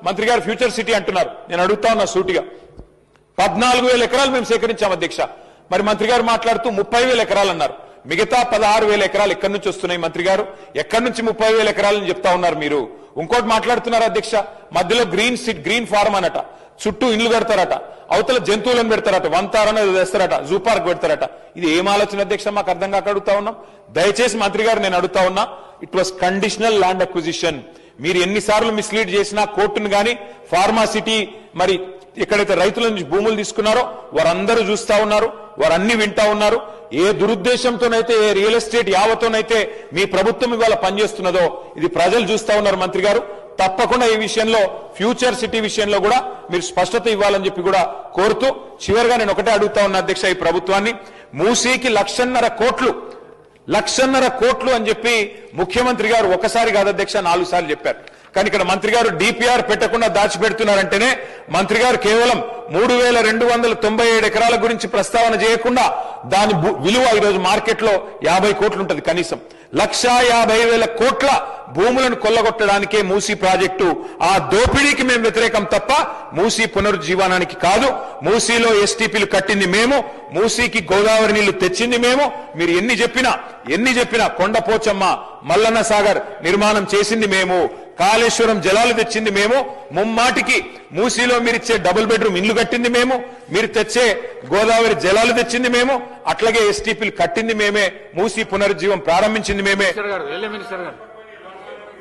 మంత్రి గారు future city అంటున్నారు. నేను అడుగుతా ఉన్నా సూటిగా, 14,000 ఎకరాలు మేము సేకరించాం అధ్యక్ష. మరి మంత్రి గారు మాట్లాడుతూ 30,000 ఎకరాలు అన్నారు. మిగతా 16,000 ఎకరాలు ఎక్కడి నుంచి వస్తున్నాయి మంత్రి గారు? ఎక్కడి నుంచి 30,000 ఎకరాలని చెప్తా ఉన్నారు మీరు? ఇంకోటి మాట్లాడుతున్నారు అధ్యక్ష, మధ్యలో గ్రీన్ ఫార్మ్ అనట, చుట్టూ ఇండ్లు పెడతారట, అవతల జంతువులను పెడతారట, వంతారని వేస్తారట, జూ పార్క్ పెడతారట. ఇది ఏం ఆలోచన అధ్యక్ష? మాకు అర్థం కాక అడుగుతా ఉన్నాం. దయచేసి మంత్రి గారు నేను అడుగుతా ఉన్నా, it was conditional land acquisition. మీరు ఎన్నిసార్లు మిస్లీడ్ చేసినా కోర్టును గాని ఫార్మాసిటీ మరి ఎక్కడైతే రైతుల నుంచి భూములు తీసుకున్నారో వారందరూ చూస్తా ఉన్నారు, వారన్నీ వింటా ఉన్నారు. ఏ దురుద్దేశంతోనైతే, ఏ రియల్ ఎస్టేట్ యావతోనైతే మీ ప్రభుత్వం ఇవాళ పనిచేస్తున్నదో ఇది ప్రజలు చూస్తా ఉన్నారు. మంత్రి గారు తప్పకుండా ఈ విషయంలో ఫ్యూచర్ సిటీ విషయంలో కూడా మీరు స్పష్టత ఇవ్వాలని చెప్పి కూడా కోరుతూ చివరిగా నేను ఒకటే అడుగుతా ఉన్నా అధ్యక్ష, ఈ ప్రభుత్వాన్ని మూసీకి 1,50,000 కోట్లు అని చెప్పి ముఖ్యమంత్రి గారు ఒకసారి కాదు అధ్యక్ష 4 సార్లు చెప్పారు. కానీ ఇక్కడ మంత్రి గారు డిపిఆర్ పెట్టకుండా దాచిపెడుతున్నారంటేనే మంత్రి గారు కేవలం 3,297 ఎకరాల గురించి ప్రస్తావన చేయకుండా దాని విలువ ఈరోజు మార్కెట్ లో 50 కోట్లు ఉంటుంది. కనీసం 1,50,000 కోట్ల భూములను కొల్లగొట్టడానికే మూసీ ప్రాజెక్టు. ఆ దోపిడీకి మేము వ్యతిరేకం తప్ప మూసీ పునరుజ్జీవనానికి కాదు. మూసీలో ఎస్టీపీలు కట్టింది మేము, మూసీకి గోదావరి నీళ్లు తెచ్చింది మేము. మీరు ఎన్ని చెప్పినా కొండపోచమ్మ, మల్లన్న సాగర్ నిర్మాణం చేసింది మేము, కాళేశ్వరం జలాలు తెచ్చింది మేము, ముమ్మాటికి మూసీలో మీరిచ్చే డబుల్ బెడ్రూమ్ ఇల్లు కట్టింది మేము, మీరు తెచ్చే గోదావరి జలాలు తెచ్చింది మేము, అట్లాగే ఎస్టీపీలు కట్టింది మేమే, మూసీ పునరుజ్జీవం ప్రారంభించింది మేమే.